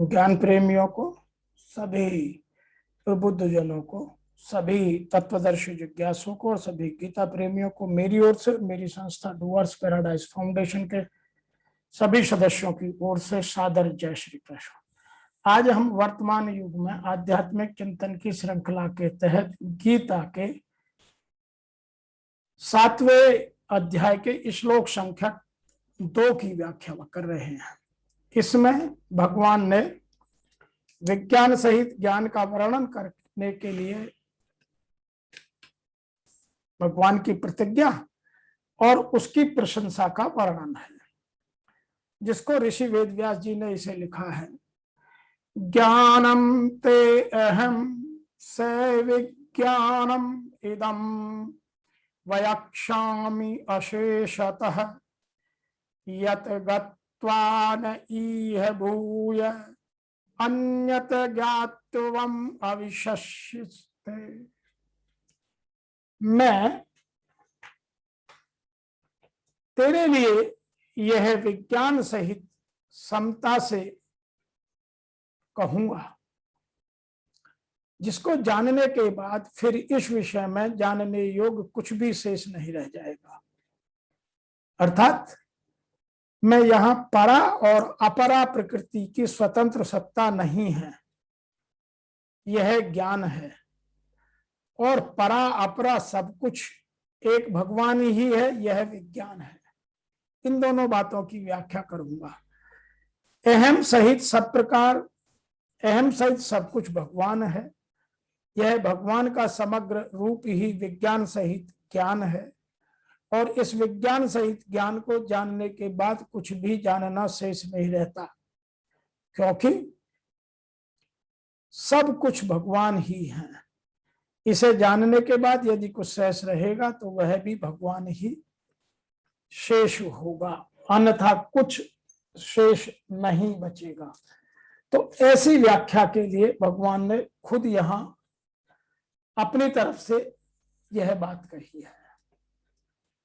ज्ञान प्रेमियों को, सभी प्रबुद्ध जनों को, सभी तत्वदर्शी जिज्ञासुओं को और सभी गीता प्रेमियों को मेरी ओर से, मेरी संस्था डूअर्स पैराडाइज फाउंडेशन के सभी सदस्यों की ओर से सादर जय श्री कृष्ण। आज हम वर्तमान युग में आध्यात्मिक चिंतन की श्रृंखला के तहत गीता के 7वें अध्याय के श्लोक संख्या 2 की व्याख्या कर रहे हैं। इसमें भगवान ने विज्ञान सहित ज्ञान का वर्णन करने के लिए भगवान की प्रतिज्ञा और उसकी प्रशंसा का वर्णन है, जिसको ऋषि वेदव्यास जी ने इसे लिखा है। ज्ञानम ते अहम स विज्ञानम इदम वयक्षामि अशेषतः यत गत्वा न इह भूय अन्यत ज्ञात्वम अविशस्यते। मैं तेरे लिए यह विज्ञान सहित समता से कहूंगा, जिसको जानने के बाद फिर इस विषय में जानने योग्य कुछ भी शेष नहीं रह जाएगा। अर्थात मैं यहां परा और अपरा प्रकृति की स्वतंत्र सत्ता नहीं है, यह ज्ञान है, और परा अपरा सब कुछ एक भगवान ही है, यह विज्ञान है। इन दोनों बातों की व्याख्या करूंगा। अहम सहित सब प्रकार, अहम सहित सब कुछ भगवान है, यह भगवान का समग्र रूप ही विज्ञान सहित ज्ञान है, और इस विज्ञान सहित ज्ञान को जानने के बाद कुछ भी जानना शेष नहीं रहता, क्योंकि सब कुछ भगवान ही है। इसे जानने के बाद यदि कुछ शेष रहेगा तो वह भी भगवान ही शेष होगा, अन्यथा कुछ शेष नहीं बचेगा। तो ऐसी व्याख्या के लिए भगवान ने खुद यहां अपनी तरफ से यह बात कही है।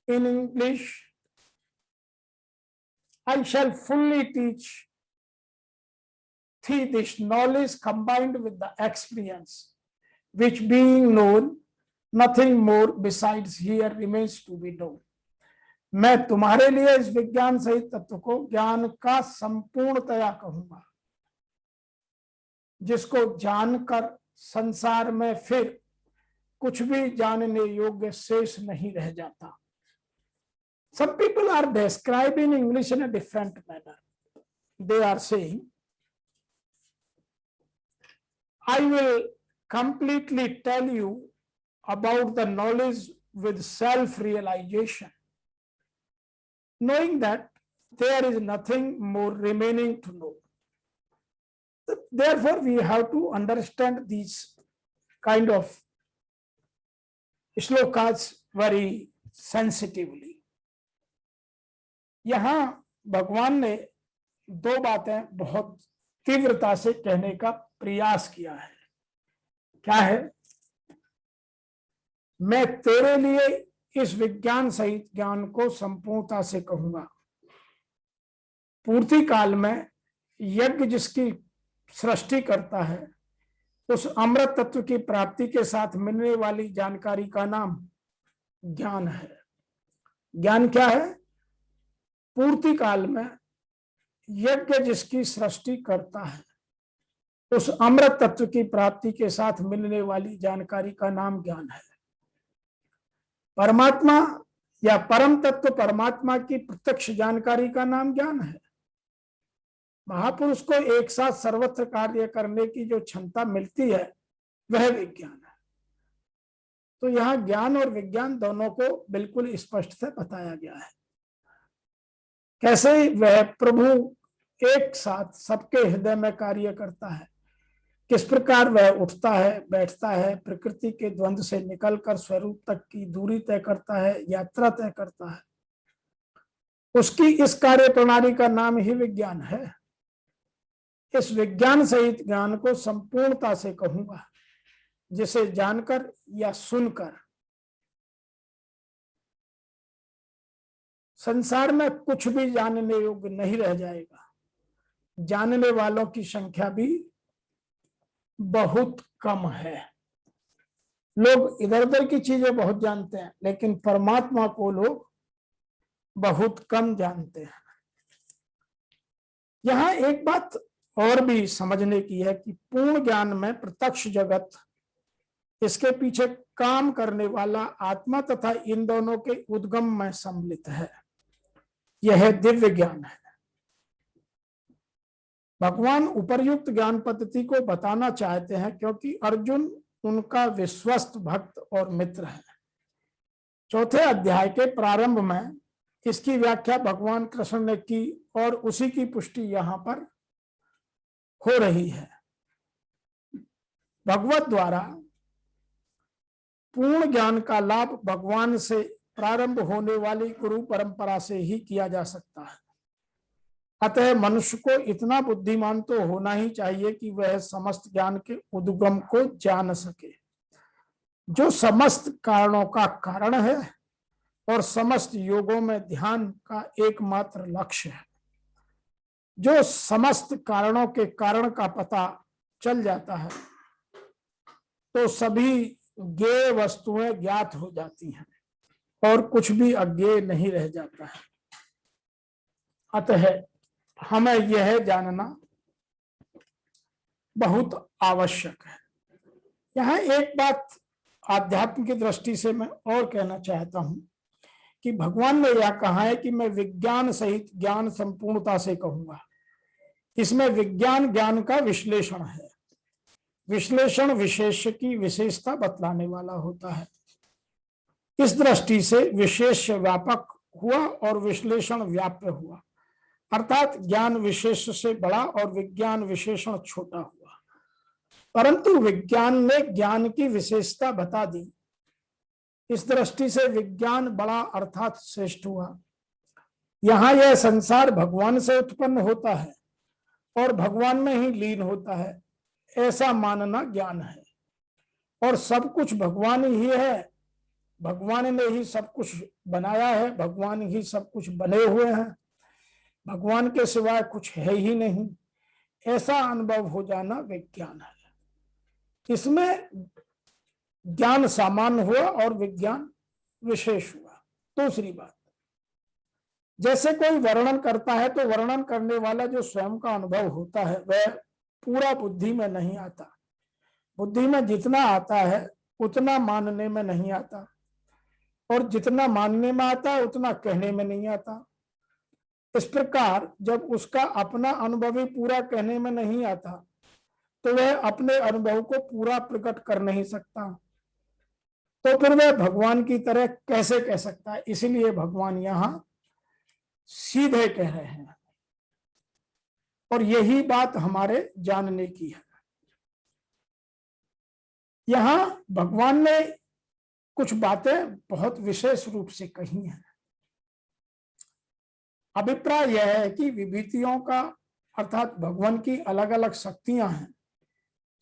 In English, I shall fully teach thee this knowledge combined with the experience, which being known, nothing more besides here remains to be known. मैं तुम्हारे लिए इस विज्ञान सहित तत्व को ज्ञान का संपूर्णतया कहूंगा, जिसको जानकर संसार में फिर कुछ भी जानने योग्य शेष नहीं रह जाता। Some people are describing English in a different manner. They are saying, I will completely tell you about the knowledge with self-realization, knowing that there is nothing more remaining to know. Therefore, we have to understand these kind of shlokas very sensitively. यहां भगवान ने दो बातें बहुत तीव्रता से कहने का प्रयास किया है। क्या है? मैं तेरे लिए इस विज्ञान सहित ज्ञान को संपूर्णता से कहूंगा। पूर्ति काल में यज्ञ जिसकी सृष्टि करता है, उस अमृत तत्व की प्राप्ति के साथ मिलने वाली जानकारी का नाम ज्ञान है। ज्ञान क्या है? पूर्ति काल में यज्ञ जिसकी सृष्टि करता है, उस अमृत तत्व की प्राप्ति के साथ मिलने वाली जानकारी का नाम ज्ञान है। परमात्मा या परम तत्व परमात्मा की प्रत्यक्ष जानकारी का नाम ज्ञान है। महापुरुष को एक साथ सर्वत्र कार्य करने की जो क्षमता मिलती है, वह विज्ञान है। तो यहाँ ज्ञान और विज्ञान दोनों को बिल्कुल स्पष्ट से बताया गया है। कैसे वह प्रभु एक साथ सबके हृदय में कार्य करता है, किस प्रकार वह उठता है, बैठता है, प्रकृति के द्वंद्व से निकलकर स्वरूप तक की दूरी तय करता है, यात्रा तय करता है, उसकी इस कार्य प्रणाली का नाम ही विज्ञान है। इस विज्ञान सहित ज्ञान को संपूर्णता से कहूंगा, जिसे जानकर या सुनकर संसार में कुछ भी जानने योग्य नहीं रह जाएगा। जानने वालों की संख्या भी बहुत कम है। लोग इधर उधर की चीजें बहुत जानते हैं, लेकिन परमात्मा को लोग बहुत कम जानते हैं। यहां एक बात और भी समझने की है कि पूर्ण ज्ञान में प्रत्यक्ष जगत, इसके पीछे काम करने वाला आत्मा तथा इन दोनों के उद्गम में सम्मिलित है। यह दिव्य ज्ञान है। भगवान उपर्युक्त ज्ञान पद्धति को बताना चाहते हैं क्योंकि अर्जुन उनका विश्वस्त भक्त और मित्र है। चौथे अध्याय के प्रारंभ में इसकी व्याख्या भगवान कृष्ण ने की और उसी की पुष्टि यहां पर हो रही है। भगवत द्वारा पूर्ण ज्ञान का लाभ भगवान से प्रारंभ होने वाली गुरु परंपरा से ही किया जा सकता है। अतः मनुष्य को इतना बुद्धिमान तो होना ही चाहिए कि वह समस्त ज्ञान के उद्गम को जान सके, जो समस्त कारणों का कारण है और समस्त योगों में ध्यान का एकमात्र लक्ष्य है। जो समस्त कारणों के कारण का पता चल जाता है तो सभी ज्ञेय वस्तुएं ज्ञात हो जाती हैं और कुछ भी अज्ञेय नहीं रह जाता है। अतः हमें यह जानना बहुत आवश्यक है। यहाँ एक बात आध्यात्म की दृष्टि से मैं और कहना चाहता हूं कि भगवान ने यह कहा है कि मैं विज्ञान सहित ज्ञान संपूर्णता से कहूंगा। इसमें विज्ञान ज्ञान का विश्लेषण है। विश्लेषण विशेष की विशेषता बतलाने वाला होता है। इस दृष्टि से विशेष व्यापक हुआ और विश्लेषण व्याप्य हुआ, अर्थात ज्ञान विशेष से बड़ा और विज्ञान विशेषण छोटा हुआ। परंतु विज्ञान ने ज्ञान की विशेषता बता दी। इस दृष्टि से विज्ञान बड़ा अर्थात श्रेष्ठ हुआ। यहां यह संसार भगवान से उत्पन्न होता है और भगवान में ही लीन होता है, ऐसा मानना ज्ञान है। और सब कुछ भगवान ही है, भगवान ने ही सब कुछ बनाया है, भगवान ही सब कुछ बने हुए हैं, भगवान के सिवाय कुछ है ही नहीं, ऐसा अनुभव हो जाना विज्ञान है। इसमें ज्ञान सामान्य हुआ और विज्ञान विशेष हुआ। दूसरी बात, जैसे कोई वर्णन करता है तो वर्णन करने वाला जो स्वयं का अनुभव होता है वह पूरा बुद्धि में नहीं आता। बुद्धि में जितना आता है उतना मानने में नहीं आता, और जितना मानने में आता है उतना कहने में नहीं आता। इस प्रकार जब उसका अपना अनुभव ही पूरा कहने में नहीं आता तो वह अपने अनुभव को पूरा प्रकट कर नहीं सकता, तो फिर वह भगवान की तरह कैसे कह सकता है। इसलिए भगवान यहां सीधे कह रहे हैं और यही बात हमारे जानने की है। यहां भगवान ने कुछ बातें बहुत विशेष रूप से कही हैं। अभिप्राय यह है कि विभूतियों का अर्थात भगवान की अलग अलग शक्तियां हैं,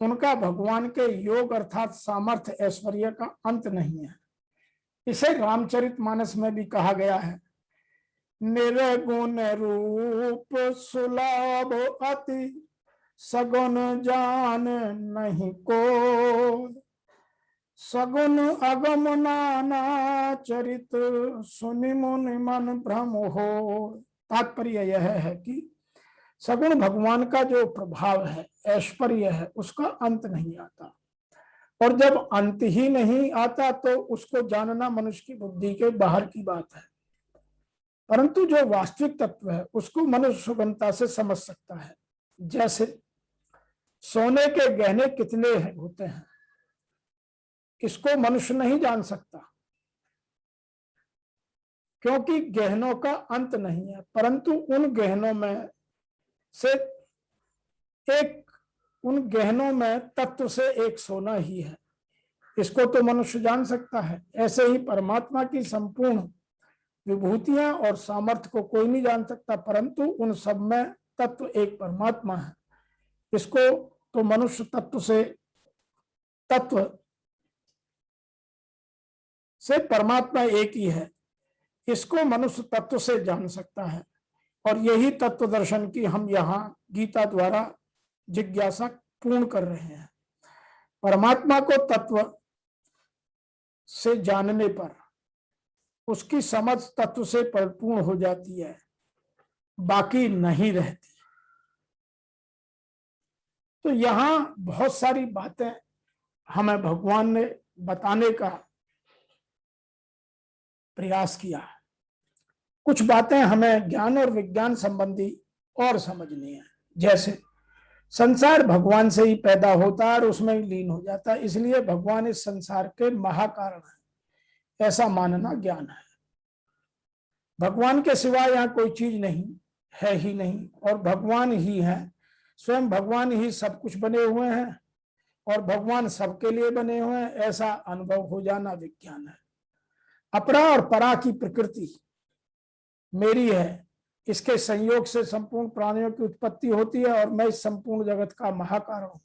उनका भगवान के योग अर्थात सामर्थ्य ऐश्वर्य का अंत नहीं है। इसे रामचरितमानस में भी कहा गया है, निर्गुण रूप सुलभ अति सगुन जान नहीं को, सगुन अगम नाना चरित सुनि मुनि मन भ्रम हो। तात्पर्य यह है कि सगुण भगवान का जो प्रभाव है, ऐश्वर्य है, उसका अंत नहीं आता, और जब अंत ही नहीं आता तो उसको जानना मनुष्य की बुद्धि के बाहर की बात है। परंतु जो वास्तविक तत्व है उसको मनुष्य सुगमता से समझ सकता है। जैसे सोने के गहने कितने होते हैं, इसको मनुष्य नहीं जान सकता क्योंकि गहनों का अंत नहीं है, परंतु उन गहनों में से उन गहनों में तत्व से एक सोना ही है, इसको तो मनुष्य जान सकता है। ऐसे ही परमात्मा की संपूर्ण विभूतियां और सामर्थ्य को कोई नहीं जान सकता, परंतु उन सब में तत्व एक परमात्मा है। इसको तो मनुष्य तत्व से परमात्मा एक ही है, इसको मनुष्य तत्व से जान सकता है। और यही तत्व दर्शन की हम यहाँ गीता द्वारा जिज्ञासा पूर्ण कर रहे हैं। परमात्मा को तत्व से जानने पर उसकी समझ तत्व से परिपूर्ण हो जाती है, बाकी नहीं रहती। तो यहां बहुत सारी बातें हमें भगवान ने बताने का प्रयास किया। कुछ बातें हमें ज्ञान और विज्ञान संबंधी और समझनी है। जैसे संसार भगवान से ही पैदा होता है और उसमें ही लीन हो जाता है, इसलिए भगवान इस संसार के महाकारण है, ऐसा मानना ज्ञान है। भगवान के सिवा यहाँ कोई चीज नहीं है ही नहीं, और भगवान ही है, स्वयं भगवान ही सब कुछ बने हुए हैं और भगवान सबके लिए बने हुए हैं, ऐसा अनुभव हो जाना विज्ञान है। अपरा और परा की प्रकृति मेरी है, इसके संयोग से संपूर्ण प्राणियों की उत्पत्ति होती है और मैं इस संपूर्ण जगत का महाकारण हूं,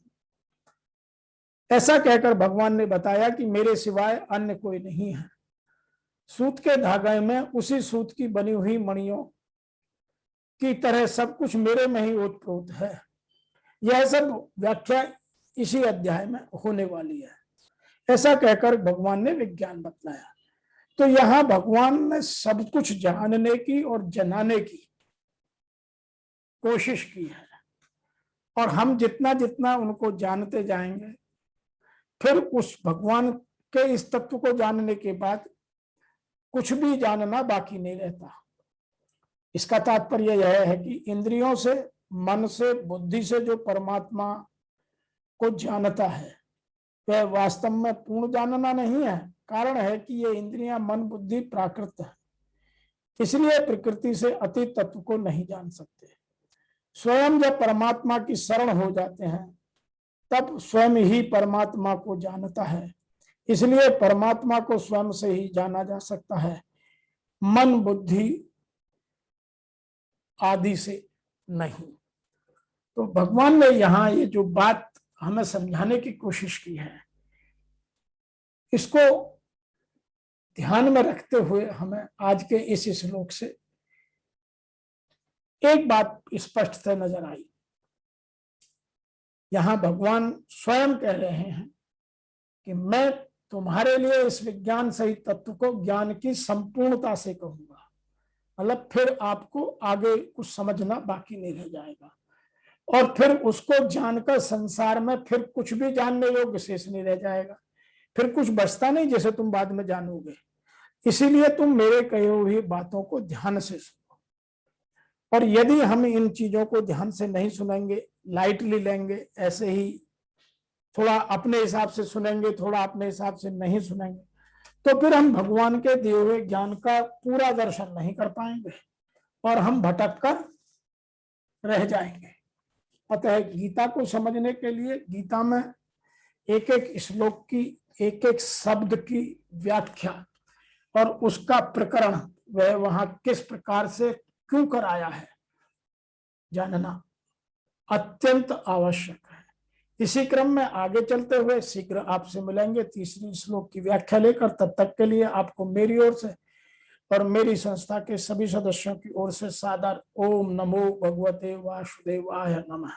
ऐसा कहकर भगवान ने बताया कि मेरे सिवाय अन्य कोई नहीं है। सूत के धागे में उसी सूत की बनी हुई मणियों की तरह सब कुछ मेरे में ही ओतप्रोत है। यह सब व्याख्या इसी अध्याय में होने वाली है, ऐसा कहकर भगवान ने विज्ञान बतलाया। तो यहां भगवान ने सब कुछ जानने की और जनाने की कोशिश की है, और हम जितना जितना उनको जानते जाएंगे, फिर उस भगवान के इस तत्व को जानने के बाद कुछ भी जानना बाकी नहीं रहता। इसका तात्पर्य यह है कि इंद्रियों से, मन से, बुद्धि से जो परमात्मा को जानता है वह वास्तव में पूर्ण जानना नहीं है। कारण है कि ये इंद्रियां, मन, बुद्धि प्राकृत है, इसलिए प्रकृति से अतीत तत्व को नहीं जान सकते। स्वयं जब परमात्मा की शरण हो जाते हैं तब स्वयं ही परमात्मा को जानता है, इसलिए परमात्मा को स्वयं से ही जाना जा सकता है, मन, बुद्धि आदि से नहीं। तो भगवान ने यहाँ ये जो बात हमें समझाने की कोशिश की है, इसको ध्यान में रखते हुए हमें आज के इस श्लोक से एक बात स्पष्ट से नजर आई। यहां भगवान स्वयं कह रहे हैं कि मैं तुम्हारे लिए इस विज्ञान सहित तत्व को ज्ञान की संपूर्णता से कहूंगा, मतलब फिर आपको आगे कुछ समझना बाकी नहीं रह जाएगा, और फिर उसको जानकर संसार में फिर कुछ भी जानने योग्य शेष नहीं रह जाएगा, फिर कुछ बचता नहीं जैसे तुम बाद में जानोगे। इसीलिए तुम मेरे कही हुई बातों को ध्यान से सुनो, और यदि हम इन चीजों को ध्यान से नहीं सुनेंगे, लाइटली लेंगे, ऐसे ही थोड़ा अपने हिसाब से सुनेंगे, थोड़ा अपने हिसाब से नहीं सुनेंगे, तो फिर हम भगवान के दिए हुए ज्ञान का पूरा दर्शन नहीं कर पाएंगे और हम भटक कर रह जाएंगे। अतः गीता को समझने के लिए गीता में एक एक श्लोक की, एक एक शब्द की व्याख्या और उसका प्रकरण वह वहां किस प्रकार से क्यों कराया है, जानना अत्यंत आवश्यक है। इसी क्रम में आगे चलते हुए शीघ्र आपसे मिलेंगे तीसरी श्लोक की व्याख्या लेकर। तब तक के लिए आपको मेरी ओर से और मेरी संस्था के सभी सदस्यों की ओर से सादर ओम नमो भगवते वासुदेवाय नमः।